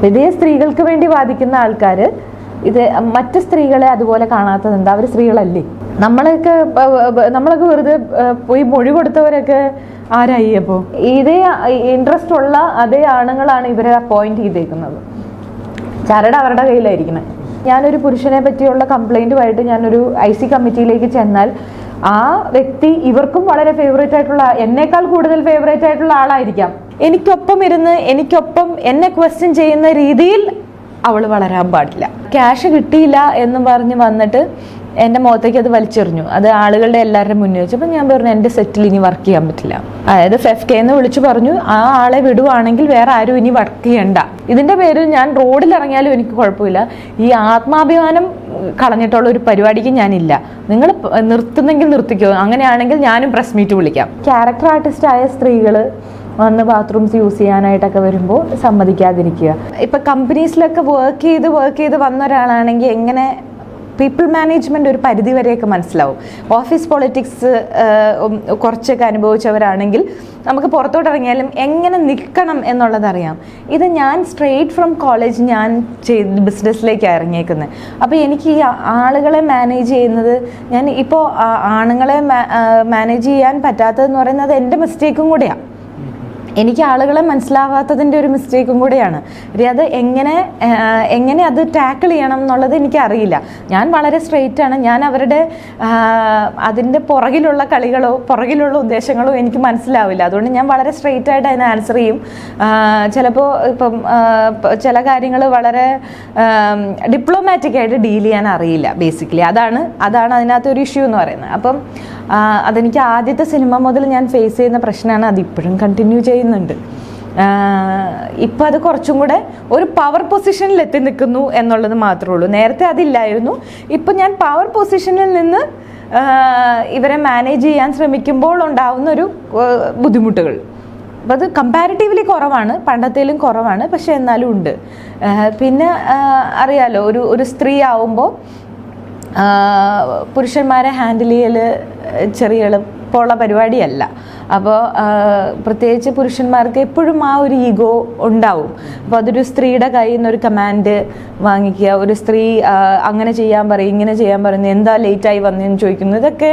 ഇതേ സ്ത്രീകൾക്ക് വേണ്ടി വാദിക്കുന്ന ആൾക്കാർ ഇത് മറ്റ് സ്ത്രീകളെ അതുപോലെ കാണാത്തത് എന്താ? അവർ സ്ത്രീകളല്ലേ? നമ്മളൊക്കെ വെറുതെ പോയി മൊഴി കൊടുത്തവരൊക്കെ ആരായി? അപ്പോൾ ഇതേ ഇൻട്രസ്റ്റ് ഉള്ള അതേ ആണുങ്ങളാണ് ഇവരെ അപ്പോയിന്റ് ചെയ്തേക്കുന്നത്. ചരട് അവരുടെ കയ്യിലായിരിക്കണം. ഞാനൊരു പുരുഷനെ പറ്റിയുള്ള കംപ്ലൈൻറ്റുമായിട്ട് ഞാനൊരു IC കമ്മിറ്റിയിലേക്ക് ചെന്നാൽ ആ വ്യക്തി ഇവർക്കും വളരെ ഫേവറേറ്റ് ആയിട്ടുള്ള, എന്നേക്കാൾ കൂടുതൽ ഫേവറേറ്റ് ആയിട്ടുള്ള ആളായിരിക്കാം. എനിക്കൊപ്പം ഇരുന്ന് എനിക്കൊപ്പം എന്നെ ക്വസ്റ്റ്യൻ ചെയ്യുന്ന രീതിയിൽ അവൾ വളരാൻ പാടില്ല. ക്യാഷ് കിട്ടിയില്ല എന്ന് പറഞ്ഞ് വന്നിട്ട് എൻ്റെ മുഖത്തേക്ക് അത് വലിച്ചെറിഞ്ഞു. അത് ആളുകളുടെ എല്ലാവരുടെ മുന്നിൽ വെച്ചപ്പോൾ ഞാൻ പറഞ്ഞു എൻ്റെ സെറ്റിൽ ഇനി വർക്ക് ചെയ്യാൻ പറ്റില്ല. അതായത് FFK എന്ന് വിളിച്ചു പറഞ്ഞു, ആ ആളെ വിടുവാണെങ്കിൽ വേറെ ആരും ഇനി വർക്ക് ചെയ്യണ്ട. ഇതിൻ്റെ പേരിൽ ഞാൻ റോഡിൽ ഇറങ്ങിയാലും എനിക്ക് കുഴപ്പമില്ല. ഈ ആത്മാഭിമാനം കളഞ്ഞിട്ടുള്ള ഒരു പരിപാടിക്ക് ഞാനില്ല. നിങ്ങൾ നിർത്തുന്നെങ്കിൽ നിർത്തിക്കോ, അങ്ങനെയാണെങ്കിൽ ഞാനും പ്രസ് മീറ്റ് വിളിക്കാം. ക്യാരക്ടർ ആർട്ടിസ്റ്റായ സ്ത്രീകൾ വന്ന് ബാത്റൂംസ് യൂസ് ചെയ്യാനായിട്ടൊക്കെ വരുമ്പോൾ സമ്മതിക്കാതിരിക്കുക. ഇപ്പം കമ്പനീസിലൊക്കെ വർക്ക് ചെയ്ത് വന്ന ഒരാളാണെങ്കിൽ എങ്ങനെ പീപ്പിൾ മാനേജ്മെൻറ്റ് ഒരു പരിധി വരെയൊക്കെ മനസ്സിലാവും. ഓഫീസ് പൊളിറ്റിക്സ് കുറച്ചൊക്കെ അനുഭവിച്ചവരാണെങ്കിൽ നമുക്ക് പുറത്തോട്ട് ഇറങ്ങിയാലും എങ്ങനെ നിൽക്കണം എന്നുള്ളതറിയാം. ഇത് ഞാൻ സ്ട്രെയിറ്റ് ഫ്രം കോളേജ് ഞാൻ ബിസിനസ്സിലേക്കാണ് ഇറങ്ങിയേക്കുന്നത്. അപ്പോൾ എനിക്ക് ഈ ആളുകളെ മാനേജ് ചെയ്യുന്നത്, ഞാൻ ഇപ്പോൾ ആണുങ്ങളെ മാനേജ് ചെയ്യാൻ പറ്റാത്തതെന്ന് പറയുന്നത് എൻ്റെ മിസ്റ്റേക്കും കൂടെയാണ്. എനിക്ക് ആളുകളെ മനസ്സിലാവാത്തതിൻ്റെ ഒരു മിസ്റ്റേക്കും കൂടെയാണ്. അത് എങ്ങനെ അത് ടാക്കിൾ ചെയ്യണം എന്നുള്ളത് എനിക്കറിയില്ല. ഞാൻ വളരെ സ്ട്രെയിറ്റ് ആണ്. ഞാൻ അവരുടെ അതിൻ്റെ പുറകിലുള്ള കളികളോ പുറകിലുള്ള ഉദ്ദേശങ്ങളോ എനിക്ക് മനസ്സിലാവില്ല. അതുകൊണ്ട് ഞാൻ വളരെ സ്ട്രെയിറ്റ് ആയിട്ട് അതിനെ ആൻസർ ചെയ്യും. ചിലപ്പോൾ ഇപ്പം ചില കാര്യങ്ങൾ വളരെ ഡിപ്ലോമാറ്റിക് ആയിട്ട് ഡീൽ ചെയ്യാൻ അറിയില്ല. ബേസിക്കലി അതാണ് അതിനകത്തൊരു ഇഷ്യൂ എന്ന് പറയുന്നത്. അപ്പം അതെനിക്ക് ആദ്യത്തെ സിനിമ മുതൽ ഞാൻ ഫേസ് ചെയ്യുന്ന പ്രശ്നമാണ്. അതിപ്പോഴും കണ്ടിന്യൂ ചെയ്യുന്നുണ്ട്. ഇപ്പം അത് കുറച്ചും കൂടെ ഒരു പവർ പൊസിഷനിൽ എത്തി നിൽക്കുന്നു എന്നുള്ളത് മാത്രമേ ഉള്ളൂ. നേരത്തെ അതില്ലായിരുന്നു. ഇപ്പം ഞാൻ പവർ പൊസിഷനിൽ നിന്ന് ഇവരെ മാനേജ് ചെയ്യാൻ ശ്രമിക്കുമ്പോൾ ഉണ്ടാവുന്നൊരു ബുദ്ധിമുട്ടുകൾ, അപ്പം അത് കമ്പാരിറ്റീവ്ലി കുറവാണ്, പണ്ടത്തേലും കുറവാണ്, പക്ഷെ എന്നാലും ഉണ്ട്. പിന്നെ അറിയാലോ, ഒരു സ്ത്രീ ആവുമ്പോൾ പുരുഷന്മാരെ ഹാൻഡിൽ ചെയ്യൽ ചെറിയ എളുപ്പമുള്ള പരിപാടിയല്ല. അപ്പോൾ പ്രത്യേകിച്ച് പുരുഷന്മാർക്ക് എപ്പോഴും ആ ഒരു ഈഗോ ഉണ്ടാവും. അപ്പോൾ അതൊരു സ്ത്രീയുടെ കയ്യിൽ നിന്നൊരു കമാൻഡ് വാങ്ങിക്കുക, ഒരു സ്ത്രീ അങ്ങനെ ചെയ്യാൻ പറയും, ഇങ്ങനെ ചെയ്യാൻ പറയുന്നത്, എന്താ ലേറ്റായി വന്നതെന്ന് ചോദിക്കുന്നു, ഇതൊക്കെ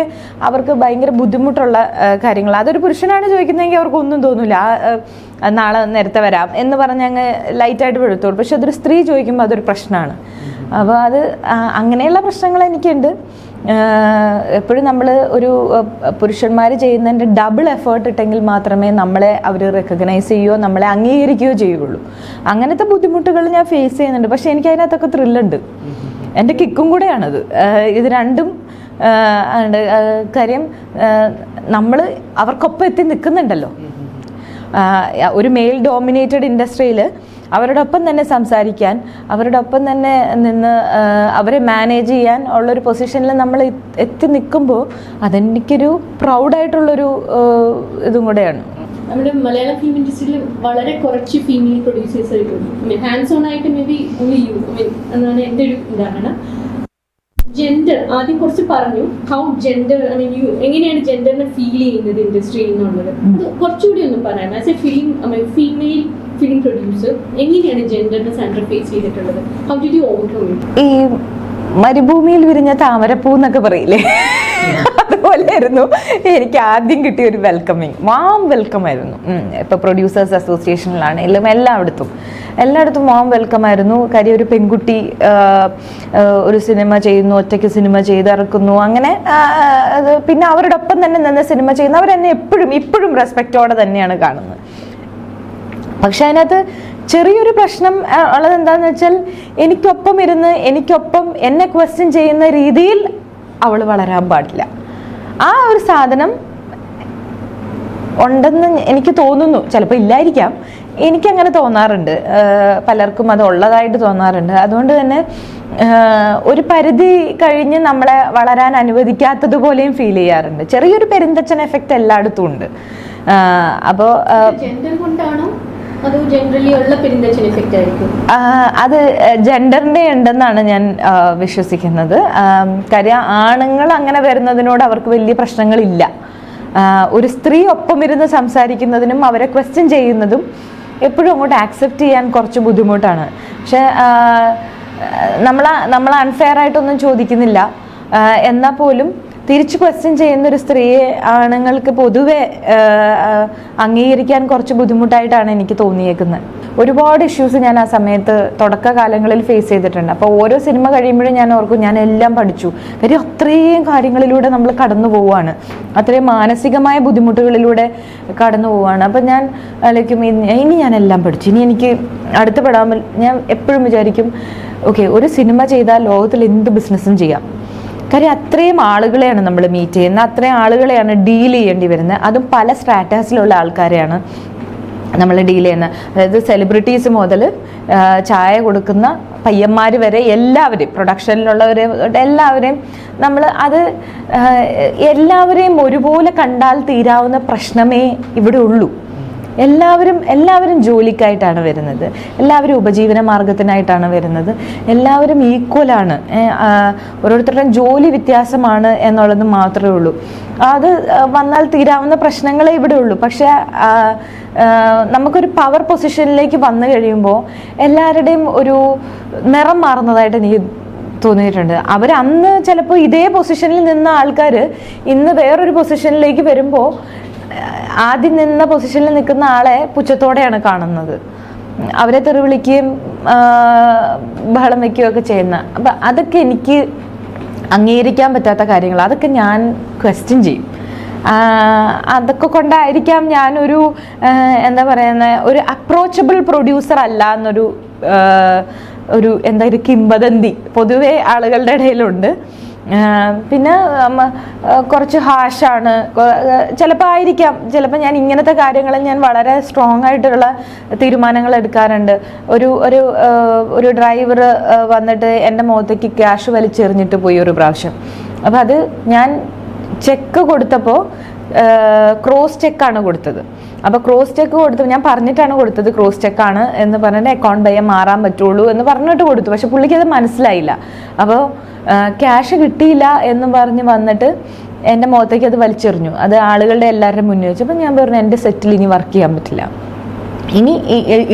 അവർക്ക് ഭയങ്കര ബുദ്ധിമുട്ടുള്ള കാര്യങ്ങൾ. അതൊരു പുരുഷനാണ് ചോദിക്കുന്നതെങ്കിൽ അവർക്കൊന്നും തോന്നില്ല, നാളെ നേരത്തെ വരാം എന്ന് പറഞ്ഞ് അങ്ങ് ലൈറ്റായിട്ട് വെളുത്തോളൂ. പക്ഷെ അതൊരു സ്ത്രീ ചോദിക്കുമ്പോൾ അതൊരു പ്രശ്നമാണ്. അപ്പോൾ അത് അങ്ങനെയുള്ള പ്രശ്നങ്ങൾ എനിക്കുണ്ട്. എപ്പോഴും നമ്മൾ ഒരു പുരുഷന്മാർ ചെയ്യുന്നതിൻ്റെ ഡബിൾ എഫേർട്ട് ഇട്ടെങ്കിൽ മാത്രമേ നമ്മളെ അവർ റെക്കഗ്നൈസ് ചെയ്യുകയോ നമ്മളെ അംഗീകരിക്കുകയോ ചെയ്യുള്ളൂ. അങ്ങനത്തെ ബുദ്ധിമുട്ടുകൾ ഞാൻ ഫേസ് ചെയ്യുന്നുണ്ട്. പക്ഷേ എനിക്ക് അതിനകത്തൊക്കെ ത്രില്ലുണ്ട്. എൻ്റെ കിക്കും കൂടെയാണത്. ഇത് രണ്ടും കാര്യം നമ്മൾ അവർക്കൊപ്പം എത്തി നിൽക്കുന്നുണ്ടല്ലോ. ഒരു മെയിൽ ഡോമിനേറ്റഡ് ഇൻഡസ്ട്രിയിൽ അവരോടൊപ്പം തന്നെ സംസാരിക്കാൻ, അവരോടൊപ്പം തന്നെ നിന്ന് അവരെ മാനേജ് ചെയ്യാൻ ഉള്ളൊരു പൊസിഷനിൽ നമ്മൾ എത്തി നിൽക്കുമ്പോൾ അതെനിക്കൊരു പ്രൗഡായിട്ടുള്ളൊരു ഇതും കൂടെയാണ്. നമ്മുടെ മലയാള ഫിലിം ഇൻഡസ്ട്രിയിൽ വളരെ കുറച്ച് ഫീമെയിൽ പ്രൊഡ്യൂസേഴ്സ് ആയിട്ടുള്ളൂ. ഹാൻഡ്സ് ഓൺ ആയിട്ട് മേ ബി ഓൺലി യു എന്നാണ് എൻ്റെ ഒരു ധാരണ. ജെൻഡർ ആദ്യം കുറച്ച് പറഞ്ഞു, ഹൗ ജെൻഡർ യു എങ്ങനെയാണ് ജെൻഡറിനെ ഫീൽ ചെയ്യുന്നത് ഇൻഡസ്ട്രിയിൽ എന്നുള്ളത്, അത് കുറച്ചുകൂടി ഒന്ന് പറയാം. As A female film producer എങ്ങനെയാണ് ജെൻഡറിനെ സെൻട്രൽ ഫേസ് ചെയ്തിട്ടുള്ളത്? How did you overcome it? ഈ മരുഭൂമിയിൽ വിരിഞ്ഞ താമരപ്പൂ എന്നൊക്കെ പറയില്ലേ, അതുപോലെയായിരുന്നു എനിക്ക് ആദ്യം കിട്ടിയ ഒരു വെൽക്കമിങ്. വാം വെൽക്കം ആയിരുന്നു. ഇപ്പോൾ പ്രൊഡ്യൂസേഴ്സ് അസോസിയേഷനിലാണെങ്കിലും എല്ലായിടത്തും വാം വെൽക്കം ആയിരുന്നു. കാര്യം ഒരു പെൺകുട്ടി ഒരു സിനിമ ചെയ്യുന്നു, ഒറ്റയ്ക്ക് സിനിമ ചെയ്തിറക്കുന്നു, അങ്ങനെ പിന്നെ അവരോടൊപ്പം തന്നെ നിന്ന് സിനിമ ചെയ്യുന്നു. അവരെന്നെ ഇപ്പോഴും റെസ്പെക്റ്റോടെ തന്നെയാണ് കാണുന്നത്. പക്ഷെ അതിനകത്ത് ചെറിയൊരു പ്രശ്നം ഉള്ളത് എന്താണെന്ന് വെച്ചാൽ, എനിക്കൊപ്പം എന്നെ ക്വസ്റ്റ്യൻ ചെയ്യുന്ന രീതിയിൽ അവൾ വളരാൻ പാടില്ല. ആ ഒരു സാധനം ഉണ്ടെന്ന് എനിക്ക് തോന്നുന്നു. ചിലപ്പോൾ ഇല്ലായിരിക്കാം, എനിക്കങ്ങനെ തോന്നാറുണ്ട്. പലർക്കും അത് ഉള്ളതായിട്ട് തോന്നാറുണ്ട്. അതുകൊണ്ട് തന്നെ ഒരു പരിധി കഴിഞ്ഞ് നമ്മളെ വളരാൻ അനുവദിക്കാത്തതുപോലെയും ഫീൽ ചെയ്യാറുണ്ട്. ചെറിയൊരു പെരുന്തച്ചൻ എഫക്റ്റ് എല്ലായിടത്തും ഉണ്ട്. അപ്പോൾ അത് ജെൻഡറിന്റെ ഉണ്ടെന്നാണ് ഞാൻ വിശ്വസിക്കുന്നത്. കാര്യം ആണുങ്ങൾ അങ്ങനെ വരുന്നതിനോട് അവർക്ക് വലിയ പ്രശ്നങ്ങളില്ല. ഒരു സ്ത്രീ ഒപ്പം ഇരുന്ന് സംസാരിക്കുന്നതിനും അവരെ ക്വസ്റ്റ്യൻ ചെയ്യുന്നതും എപ്പോഴും അങ്ങോട്ട് ആക്സെപ്റ്റ് ചെയ്യാൻ കുറച്ച് ബുദ്ധിമുട്ടാണ്. പക്ഷെ നമ്മൾ അൺഫെയർ ആയിട്ടൊന്നും ചോദിക്കുന്നില്ല, എന്നാൽ പോലും തിരിച്ച് ക്വസ്റ്റ്യൻ ചെയ്യുന്നൊരു സ്ത്രീയെ ആണുങ്ങൾക്ക് പൊതുവെ അംഗീകരിക്കാൻ കുറച്ച് ബുദ്ധിമുട്ടായിട്ടാണ് എനിക്ക് തോന്നിയേക്കുന്നത്. ഒരുപാട് ഇഷ്യൂസ് ഞാൻ ആ സമയത്ത് തുടക്കകാലങ്ങളിൽ ഫേസ് ചെയ്തിട്ടുണ്ട്. അപ്പോൾ ഓരോ സിനിമ കഴിയുമ്പോഴും ഞാൻ ഓർക്കും ഞാൻ എല്ലാം പഠിച്ചു. കാര്യം അത്രയും കാര്യങ്ങളിലൂടെ നമ്മൾ കടന്നു പോവുകയാണ്, അത്രയും മാനസികമായ ബുദ്ധിമുട്ടുകളിലൂടെ കടന്നു പോവുകയാണ്. അപ്പം ഞാൻ ആലോചിക്കും ഇനി ഞാൻ എല്ലാം പഠിച്ചു, ഇനി എനിക്ക് അടുത്ത പെടാൻ ഞാൻ എപ്പോഴും വിചാരിക്കും ഓക്കെ ഒരു സിനിമ ചെയ്താൽ ലോകത്തിൽ എന്ത് ബിസിനസ്സും ചെയ്യാം. കാര്യം അത്രയും ആളുകളെയാണ് നമ്മൾ മീറ്റ് ചെയ്യുന്നത്, അത്രയും ആളുകളെയാണ് ഡീൽ ചെയ്യേണ്ടി വരുന്നത്. അതും പല സ്ട്രാറ്റസിലുള്ള ആൾക്കാരെയാണ് നമ്മൾ ഡീൽ ചെയ്യുന്നത്. അതായത് സെലിബ്രിറ്റീസ് മുതൽ ചായ കൊടുക്കുന്ന പയ്യന്മാർ വരെ എല്ലാവരെയും, പ്രൊഡക്ഷനിലുള്ളവരെ എല്ലാവരെയും നമ്മൾ എല്ലാവരെയും ഒരുപോലെ കണ്ടാൽ തീരാവുന്ന പ്രശ്നമേ ഇവിടെ ഉള്ളൂ. എല്ലാവരും ജോലിക്കായിട്ടാണ് വരുന്നത്, എല്ലാവരും ഉപജീവന മാർഗത്തിനായിട്ടാണ് വരുന്നത്, എല്ലാവരും ഈക്വലാണ്. ഓരോരുത്തരുടെയും ജോലി വ്യത്യാസമാണ് എന്നുള്ളത് മാത്രമേ ഉള്ളൂ. അത് വന്നാൽ തീരാവുന്ന പ്രശ്നങ്ങളേ ഇവിടെ ഉള്ളൂ. പക്ഷെ നമുക്കൊരു പവർ പൊസിഷനിലേക്ക് വന്നു കഴിയുമ്പോൾ എല്ലാവരുടെയും ഒരു നിറം മാറുന്നതായിട്ട് എനിക്ക് തോന്നിയിട്ടുണ്ട്. അന്ന് ചിലപ്പോൾ ഇതേ പൊസിഷനിൽ നിന്ന ആൾക്കാർ ഇന്ന് വേറൊരു പൊസിഷനിലേക്ക് വരുമ്പോൾ ആദ്യം നിന്ന പൊസിഷനിൽ നിൽക്കുന്ന ആളെ പുച്ഛത്തോടെയാണ് കാണുന്നത്, അവരെ തെറി വിളിക്കുകയും ബഹളം വയ്ക്കുകയും ഒക്കെ ചെയ്യുന്ന. അപ്പം അതൊക്കെ എനിക്ക് അംഗീകരിക്കാൻ പറ്റാത്ത കാര്യങ്ങൾ, അതൊക്കെ ഞാൻ ക്വസ്റ്റ്യൻ ചെയ്യും. അതൊക്കെ കൊണ്ടായിരിക്കാം ഞാനൊരു എന്താ പറയുന്ന ഒരു അപ്രോച്ചബിൾ പ്രൊഡ്യൂസർ അല്ല എന്നൊരു ഒരു കിംവദന്തി പൊതുവെ ആളുകളുടെ ഇടയിലുണ്ട്. പിന്നെ കുറച്ച് ഹാഷാണ് ചിലപ്പോൾ ഞാൻ ഇങ്ങനത്തെ കാര്യങ്ങളിൽ ഞാൻ വളരെ സ്ട്രോങ് ആയിട്ടുള്ള തീരുമാനങ്ങൾ എടുക്കാറുണ്ട്. ഒരു ഡ്രൈവർ വന്നിട്ട് എൻ്റെ മുഖത്തേക്ക് ക്യാഷ് വലിച്ചെറിഞ്ഞിട്ട് പോയി ഒരു പ്രാവശ്യം. അപ്പോൾ അത് ഞാൻ ചെക്ക് കൊടുത്തപ്പോൾ ക്രോസ് ചെക്കാണ് കൊടുത്തത്. അപ്പോൾ ക്രോസ് ചെക്ക് കൊടുത്തു, ഞാൻ പറഞ്ഞിട്ടാണ് കൊടുത്തത് ക്രോസ് ചെക്കാണ് എന്ന് പറഞ്ഞിട്ട് അക്കൗണ്ട് പയ്യെ മാറാൻ പറ്റുള്ളൂ എന്ന് പറഞ്ഞിട്ട് കൊടുത്തു. പക്ഷെ പുള്ളിക്ക് അത് മനസ്സിലായില്ല. അപ്പോൾ ക്യാഷ് കിട്ടിയില്ല എന്ന് പറഞ്ഞ് വന്നിട്ട് എൻ്റെ മുഖത്തേക്ക് അത് വലിച്ചെറിഞ്ഞു. അത് ആളുകളുടെ എല്ലാവരുടെയും മുന്നിൽ വെച്ചു. അപ്പം ഞാൻ പറഞ്ഞു എൻ്റെ സെറ്റിൽ ഇനി വർക്ക് ചെയ്യാൻ പറ്റില്ല, ഇനി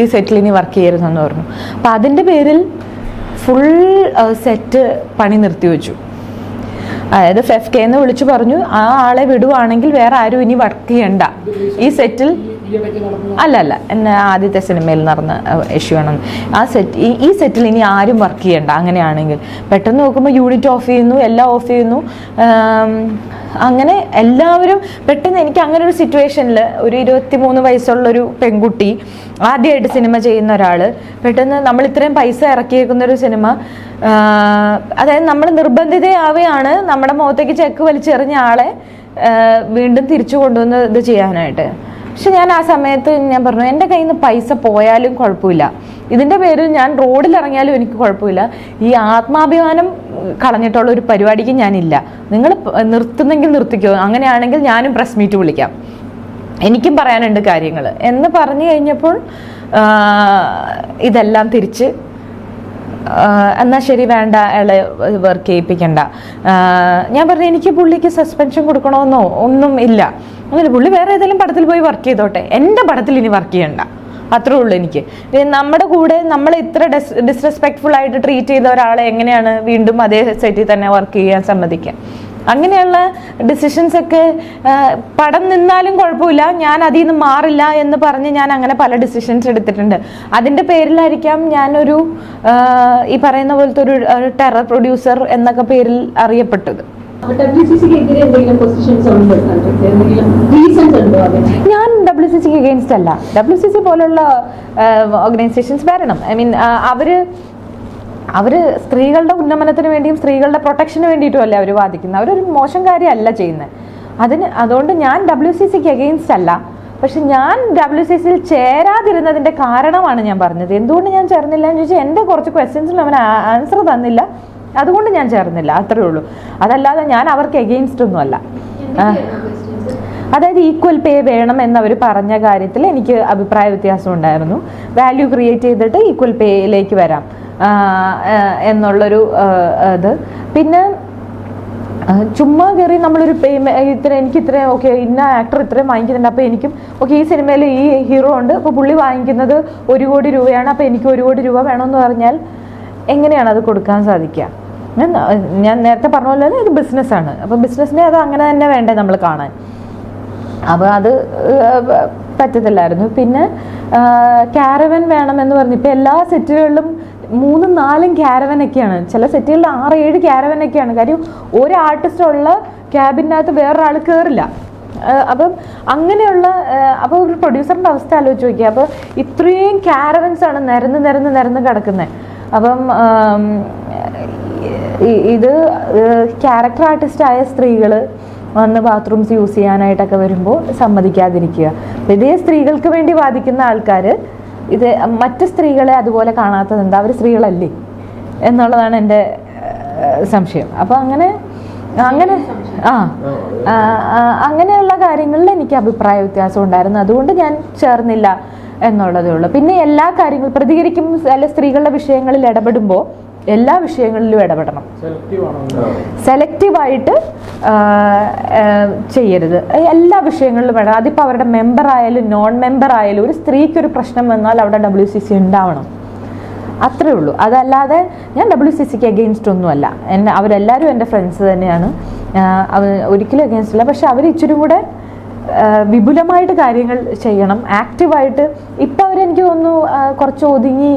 ഈ സെറ്റിൽ ഇനി വർക്ക് ചെയ്യരുതെന്ന് പറഞ്ഞു. അപ്പം അതിൻ്റെ പേരിൽ ഫുൾ സെറ്റ് പണി നിർത്തി വെച്ചു. അതായത് FFK വിളിച്ചു പറഞ്ഞു ആ ആളെ വിടുവാണെങ്കിൽ വേറെ ആരും ഇനി വർക്ക് ചെയ്യണ്ട ഈ സെറ്റിൽ. അല്ല എന്നെ ആദ്യത്തെ സിനിമയിൽ നടന്ന ഇഷ്യൂ ആണ്. ഈ സെറ്റിൽ ഇനി ആരും വർക്ക് ചെയ്യണ്ട. അങ്ങനെയാണെങ്കിൽ പെട്ടെന്ന് നോക്കുമ്പോൾ യൂണിറ്റ് ഓഫ് ചെയ്യുന്നു, എല്ലാം ഓഫ് ചെയ്യുന്നു. അങ്ങനെ എല്ലാവരും പെട്ടെന്ന് എനിക്ക് അങ്ങനെ ഒരു സിറ്റുവേഷനിൽ ഒരു 23 വയസ്സുള്ളൊരു പെൺകുട്ടി, ആദ്യമായിട്ട് സിനിമ ചെയ്യുന്ന ഒരാൾ, പെട്ടെന്ന് നമ്മൾ ഇത്രയും പൈസ ഇറക്കിയേക്കുന്നൊരു സിനിമ, അതായത് നമ്മൾ നിർബന്ധിതയാവുകയാണ് നമ്മുടെ മുഖത്തേക്ക് ചെക്ക് വലിച്ചെറിഞ്ഞ ആളെ വീണ്ടും തിരിച്ചു കൊണ്ടുവന്ന് ഇത് ചെയ്യാനായിട്ട്. പക്ഷെ ഞാൻ ആ സമയത്ത് ഞാൻ പറഞ്ഞു എൻ്റെ കയ്യിൽ നിന്ന് പൈസ പോയാലും കുഴപ്പമില്ല, ഇതിൻ്റെ പേരിൽ ഞാൻ റോഡിൽ ഇറങ്ങിയാലും എനിക്ക് കുഴപ്പമില്ല, ഈ ആത്മാഭിമാനം കളഞ്ഞിട്ടുള്ള ഒരു പരിപാടിക്ക് ഞാനില്ല. നിങ്ങൾ നിർത്തുന്നെങ്കിൽ നിർത്തിക്കോ, അങ്ങനെയാണെങ്കിൽ ഞാനും പ്രസ് മീറ്റ് വിളിക്കാം, എനിക്കും പറയാനുണ്ട് കാര്യങ്ങൾ എന്ന് പറഞ്ഞു കഴിഞ്ഞപ്പോൾ ഇതെല്ലാം തിരിച്ച് എന്നാൽ ശരി വേണ്ട, അയാളെ വർക്ക് ചെയ്യിപ്പിക്കണ്ട. ഞാൻ പറഞ്ഞു എനിക്ക് പുള്ളിക്ക് സസ്പെൻഷൻ കൊടുക്കണമെന്നോ ഒന്നും ഇല്ല, അങ്ങനെ പുള്ളി വേറെ ഏതെങ്കിലും പടത്തിൽ പോയി വർക്ക് ചെയ്തോട്ടെ, എൻ്റെ പടത്തിൽ ഇനി വർക്ക് ചെയ്യണ്ട, അത്രേ ഉള്ളൂ എനിക്ക്. നമ്മുടെ കൂടെ നമ്മൾ ഇത്ര ഡിസ്റെസ്പെക്ട്ഫുൾ ആയിട്ട് ട്രീറ്റ് ചെയ്ത ഒരാളെ എങ്ങനെയാണ് വീണ്ടും അതേ സെറ്റിൽ തന്നെ വർക്ക് ചെയ്യാൻ സമ്മതിക്കുക? അങ്ങനെയുള്ള ഡിസിഷൻസ് ഒക്കെ പടം നിന്നാലും കുഴപ്പമില്ല, ഞാൻ അതിൽ നിന്ന് മാറില്ല എന്ന് പറഞ്ഞ് ഞാൻ അങ്ങനെ പല ഡിസിഷൻസ് എടുത്തിട്ടുണ്ട്. അതിൻ്റെ പേരിലായിരിക്കാം ഞാനൊരു ഈ പറയുന്ന പോലത്തെ ഒരു ടെറർ പ്രൊഡ്യൂസർ എന്നൊക്കെ പേരിൽ അറിയപ്പെട്ടത്. ഞാൻ WCCക്ക് അഗെയിൻസ്റ്റ് അല്ല. WCC പോലുള്ള ഓർഗനൈസേഷൻസ് വരണം. ഐ മീൻ അവര് സ്ത്രീകളുടെ ഉന്നമനത്തിന് വേണ്ടിയും സ്ത്രീകളുടെ പ്രൊട്ടക്ഷന് വേണ്ടിയിട്ടും അല്ല അവർ വാദിക്കുന്നത്. അവരൊരു മോശം കാര്യമല്ല ചെയ്യുന്നത്. അതുകൊണ്ട് ഞാൻ WCCക്ക് അഗെയിൻസ്റ്റ് അല്ല. പക്ഷെ ഞാൻ WCCയിൽ ചേരാതിരുന്നതിന്റെ കാരണമാണ് ഞാൻ പറഞ്ഞത്. എന്തുകൊണ്ട് ഞാൻ ചേർന്നില്ല എന്ന് ചോദിച്ചാൽ എൻ്റെ കുറച്ച് ക്വസ്റ്റ്യൻസിന് അവൻ ആൻസർ തന്നില്ല, അതുകൊണ്ട് ഞാൻ ചേർന്നില്ല, അത്രേ ഉള്ളൂ. അതല്ലാതെ ഞാൻ അവർക്ക് എഗെയിൻസ്റ്റ് ഒന്നും അല്ല. അതായത് ഈക്വൽ പേ വേണം എന്നവർ പറഞ്ഞ കാര്യത്തിൽ എനിക്ക് അഭിപ്രായ വ്യത്യാസം ഉണ്ടായിരുന്നു. വാല്യൂ ക്രിയേറ്റ് ചെയ്തിട്ട് ഈക്വൽ പേയിലേക്ക് വരാം എന്നുള്ളൊരു ഇത്. പിന്നെ ചുമ്മാ കയറി നമ്മളൊരു എനിക്ക് ഇത്ര ഓക്കെ ഇന്ന ആക്ടർ ഇത്രയും വാങ്ങിക്കുന്നുണ്ട്, അപ്പോൾ എനിക്കും ഓക്കെ ഈ സിനിമയിൽ ഈ ഹീറോ ഉണ്ട്, അപ്പോൾ പുള്ളി വാങ്ങിക്കുന്നത് 1 കോടി രൂപയാണ്, അപ്പോൾ എനിക്ക് 1 കോടി രൂപ വേണമെന്ന് പറഞ്ഞാൽ എങ്ങനെയാണ് അത് കൊടുക്കാൻ സാധിക്കുക? ഞാൻ നേരത്തെ പറഞ്ഞ പോലെ തന്നെ ഇത് ബിസിനസ്സാണ്. അപ്പോൾ ബിസിനസ്സിനെ അത് അങ്ങനെ തന്നെ വേണ്ടേ നമ്മൾ കാണാൻ. അപ്പോൾ അത് പറ്റത്തില്ലായിരുന്നു. പിന്നെ ക്യാരവൻ വേണമെന്ന് പറഞ്ഞു. ഇപ്പോൾ എല്ലാ സെറ്റുകളിലും 3-4 ക്യാരവനൊക്കെയാണ്, ചില സെറ്റുകളിൽ 6-7 ക്യാരവനൊക്കെയാണ്. കാര്യം ഒരു ആർട്ടിസ്റ്റുള്ള ക്യാബിനകത്ത് വേറൊരാൾ കയറില്ല. അപ്പം അങ്ങനെയുള്ള അപ്പോൾ ഒരു പ്രൊഡ്യൂസറിൻ്റെ അവസ്ഥ ആലോചിച്ച് നോക്കിയാൽ, അപ്പോൾ ഇത്രയും ക്യാരവൻസ് ആണ് നിരന്ന് കിടക്കുന്നത്. അപ്പം ഇത് ക്യാരക്ടർ ആർട്ടിസ്റ്റായ സ്ത്രീകൾ വന്ന് ബാത്റൂംസ് യൂസ് ചെയ്യാനായിട്ടൊക്കെ വരുമ്പോൾ സമ്മതിക്കാതിരിക്കുക. ഇതേ സ്ത്രീകൾക്ക് വേണ്ടി വാദിക്കുന്ന ആൾക്കാർ ഇത് മറ്റ് സ്ത്രീകളെ അതുപോലെ കാണാത്തത് എന്താ? അവർ സ്ത്രീകളല്ലേ എന്നുള്ളതാണ് എൻ്റെ സംശയം. അപ്പോൾ അങ്ങനെ അങ്ങനെയുള്ള കാര്യങ്ങളിൽ എനിക്ക് അഭിപ്രായ വ്യത്യാസം ഉണ്ടായിരുന്നു. അതുകൊണ്ട് ഞാൻ ചേർന്നില്ല എന്നുള്ളതേ ഉള്ളൂ. പിന്നെ എല്ലാ കാര്യങ്ങളും പ്രതികരിക്കും, അല്ല സ്ത്രീകളുടെ വിഷയങ്ങളിൽ ഇടപെടുമ്പോൾ എല്ലാ വിഷയങ്ങളിലും ഇടപെടണം. സെലക്റ്റീവായിട്ട് ചെയ്യരുത്. എല്ലാ വിഷയങ്ങളിലും വേണം. അതിപ്പോൾ അവരുടെ മെമ്പർ ആയാലും നോൺ മെമ്പർ ആയാലും ഒരു സ്ത്രീക്കൊരു പ്രശ്നം വന്നാൽ അവിടെ WCC ഉണ്ടാവണം. അത്രേ ഉള്ളൂ. അതല്ലാതെ ഞാൻ WCCക്ക് അഗെയിൻസ്റ്റ് ഒന്നുമല്ല. അവരെല്ലാവരും എൻ്റെ ഫ്രണ്ട്സ് തന്നെയാണ്. ഒരിക്കലും അഗെയിൻസ്റ്റ് ഇല്ല. പക്ഷെ അവർ ഇച്ചിരി കൂടെ വിപുലമായിട്ട് കാര്യങ്ങൾ ചെയ്യണം, ആക്റ്റീവായിട്ട്. ഇപ്പം അവരെനിക്ക് തോന്നുന്നു കുറച്ച് ഒതുങ്ങി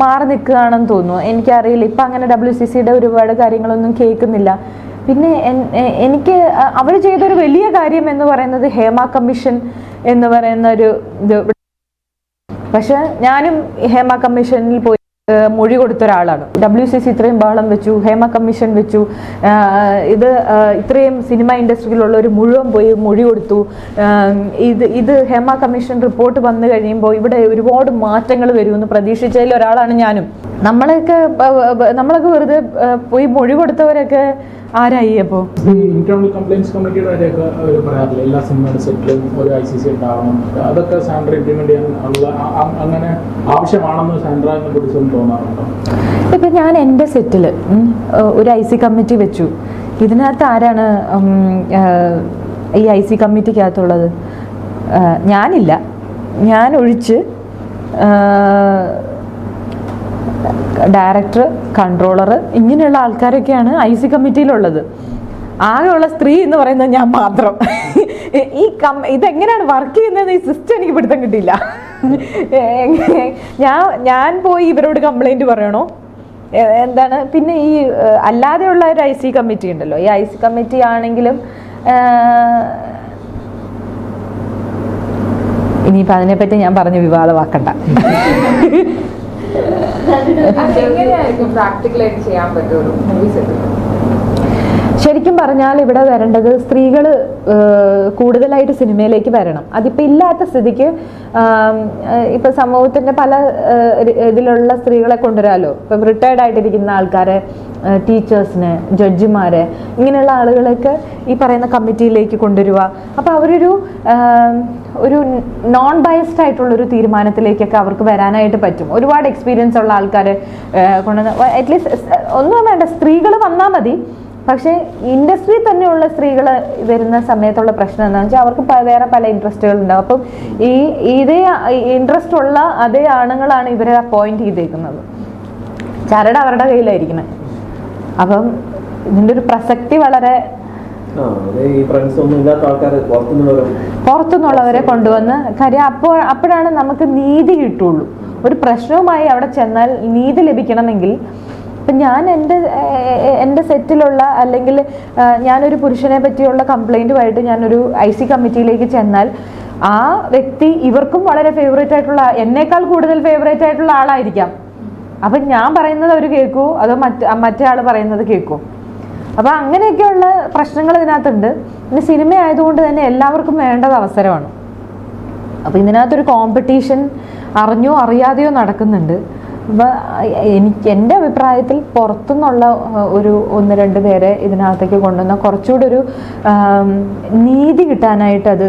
മാറി നിൽക്കുകയാണെന്ന് തോന്നുന്നു. എനിക്കറിയില്ല, ഇപ്പം അങ്ങനെ WCCയുടെ ഒരുപാട് കാര്യങ്ങളൊന്നും കേൾക്കുന്നില്ല. പിന്നെ എനിക്ക് അവർ ചെയ്തൊരു വലിയ കാര്യം എന്ന് പറയുന്നത് ഹേമ കമ്മീഷൻ എന്ന് പറയുന്ന ഒരു ഇത്. പക്ഷെ ഞാനും ഹേമ കമ്മീഷനിൽ പോയി മൊഴി കൊടുത്ത ഒരാളാണ്. WCC ഇത്രയും ബഹളം വെച്ചു, ഹേമ കമ്മീഷൻ വെച്ചു, ഇത് ഇത്രയും സിനിമ ഇൻഡസ്ട്രിയിലുള്ളവർ മുഴുവൻ പോയി മൊഴി കൊടുത്തു. ഇത് ഹേമ കമ്മീഷൻ റിപ്പോർട്ട് വന്നു കഴിയുമ്പോൾ ഇവിടെ ഒരുപാട് മാറ്റങ്ങൾ വരുമെന്ന് പ്രതീക്ഷിച്ചതിൽ ഒരാളാണ് ഞാനും. നമ്മളൊക്കെ വെറുതെ പോയി മൊഴി കൊടുത്തവരൊക്കെ ആരായി? അപ്പോൾ ഇന്റേണൽ കംപ്ലയിൻസ് കമ്മിറ്റിയുടെ കാര്യമൊക്കെ അവർ പറയാറില്ല, എല്ലാ സിനിമയുടെ സെറ്റിലും ഒരു ICC ഉണ്ടാവണം. അതൊക്കെ സാൻഡ്ര ഇംപ്ലിമെന്റ് ചെയ്യാനുള്ള അങ്ങനെ ആവശ്യമാണെന്ന് സാൻഡ്ര എന്ന പ്രൊഡ്യൂസറിന് തോന്നാറുണ്ടോ? ഇപ്പം ഞാൻ എൻ്റെ സെറ്റിൽ ഒരു IC കമ്മിറ്റി വെച്ചു. ഇതിനകത്ത് ആരാണ് ഈ IC കമ്മിറ്റിക്കകത്തുള്ളത്? ഞാനില്ല. ഞാൻ ഒഴിച്ച് ഡയറക്ടർ, കൺട്രോളർ, ഇങ്ങനെയുള്ള ആൾക്കാരൊക്കെയാണ് IC കമ്മിറ്റിയിലുള്ളത്. ആകെയുള്ള സ്ത്രീ എന്ന് പറയുന്നത് ഞാൻ മാത്രം. ഇതെങ്ങനെയാണ് വർക്ക് ചെയ്യുന്നത്? ഈ സിസ്റ്റം എനിക്ക് പിടുത്തം കിട്ടിയില്ല. ഞാൻ പോയി ഇവരോട് കംപ്ലൈൻറ്റ് പറയണോ? എന്താണ്? പിന്നെ ഈ അല്ലാതെയുള്ള ഒരു IC കമ്മിറ്റി ഉണ്ടല്ലോ, ഈ IC കമ്മിറ്റി ആണെങ്കിലും ഇനിയിപ്പോൾ അതിനെപ്പറ്റി ഞാൻ പറഞ്ഞ് വിവാദമാക്കണ്ട. ശരിക്കും പറഞ്ഞാൽ ഇവിടെ വരേണ്ടത് സ്ത്രീകൾ കൂടുതലായിട്ട് സിനിമയിലേക്ക് വരണം. അതിപ്പോൾ ഇല്ലാത്ത സ്ഥിതിക്ക് ഇപ്പം സമൂഹത്തിൻ്റെ പല ഇതിലുള്ള സ്ത്രീകളെ കൊണ്ടുവരാമല്ലോ. ഇപ്പം റിട്ടയർഡ് ആയിട്ടിരിക്കുന്ന ആൾക്കാരെ, ടീച്ചേഴ്സിനെ, ജഡ്ജിമാരെ, ഇങ്ങനെയുള്ള ആളുകളൊക്കെ ഈ പറയുന്ന കമ്മിറ്റിയിലേക്ക് കൊണ്ടുവരിക. അപ്പോൾ അവരൊരു നോൺ ബയസ്ഡ് ആയിട്ടുള്ളൊരു തീരുമാനത്തിലേക്കൊക്കെ അവർക്ക് വരാനായിട്ട് പറ്റും. ഒരുപാട് എക്സ്പീരിയൻസ് ഉള്ള ആൾക്കാരെ കൊണ്ടുവന്ന് അറ്റ്ലീസ്റ്റ് ഒന്നും വേണ്ട, സ്ത്രീകൾ വന്നാൽ മതി. പക്ഷേ ഇൻഡസ്ട്രി തന്നെയുള്ള സ്ത്രീകൾ വരുന്ന സമയത്തുള്ള പ്രശ്നം എന്താണെന്ന് വെച്ചാൽ അവർക്ക് വേറെ പല ഇൻട്രസ്റ്റുകൾ ഉണ്ടാവും. അപ്പം ഇതേ ഇൻട്രസ്റ്റ് ഉള്ള അതേ ആണുങ്ങളാണ് ഇവരെ അപ്പോയിന്റ് ചെയ്തേക്കുന്നത്. ചരട് അവരുടെ കയ്യിലായിരിക്കണം. അപ്പം ഇതിൻ്റെ ഒരു പ്രസക്തി വളരെ പുറത്തുനിന്നുള്ളവരെ കൊണ്ടുവന്ന് കാര്യം അപ്പോഴാണ് നമുക്ക് നീതി കിട്ടുള്ളൂ. ഒരു പ്രശ്നവുമായി അവിടെ ചെന്നാൽ നീതി ലഭിക്കണമെങ്കിൽ ഇപ്പം ഞാൻ എൻ്റെ സെറ്റിലുള്ള അല്ലെങ്കിൽ ഞാനൊരു പുരുഷനെ പറ്റിയുള്ള കംപ്ലൈൻറ്റുമായിട്ട് ഞാനൊരു IC കമ്മിറ്റിയിലേക്ക് ചെന്നാൽ ആ വ്യക്തി ഇവർക്കും വളരെ ഫേവറേറ്റ് ആയിട്ടുള്ള, എന്നേക്കാൾ കൂടുതൽ ഫേവറേറ്റ് ആയിട്ടുള്ള ആളായിരിക്കാം. അപ്പം ഞാൻ പറയുന്നത് അവർ കേൾക്കൂ, അതോ മറ്റേ ആൾ പറയുന്നത് കേൾക്കൂ? അപ്പോൾ അങ്ങനെയൊക്കെയുള്ള പ്രശ്നങ്ങൾ ഇതിനകത്തുണ്ട്. പിന്നെ സിനിമ ആയതുകൊണ്ട് തന്നെ എല്ലാവർക്കും വേണ്ടത് അവസരമാണ്. അപ്പോൾ ഇതിനകത്തൊരു കോമ്പറ്റീഷൻ അറിഞ്ഞോ അറിയാതെയോ നടക്കുന്നുണ്ട്. അപ്പോൾ എൻ്റെ അഭിപ്രായത്തിൽ പുറത്തുനിന്നുള്ള ഒരു 1-2 പേരെ ഇതിനകത്തേക്ക് കൊണ്ടുവന്ന കുറച്ചുകൂടി ഒരു നീതി കിട്ടാനായിട്ട് അത്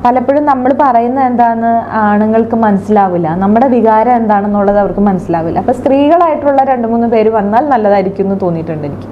പലപ്പോഴും നമ്മൾ പറയുന്നത് എന്താണെന്ന് ആണുങ്ങൾക്ക് മനസ്സിലാവില്ല, നമ്മുടെ വികാരം എന്താണെന്നുള്ളത് അവർക്ക് മനസ്സിലാവില്ല. അപ്പോൾ സ്ത്രീകളായിട്ടുള്ള 2-3 പേര് വന്നാൽ നല്ലതായിരിക്കും എന്ന് തോന്നിയിട്ടുണ്ട് എനിക്ക്.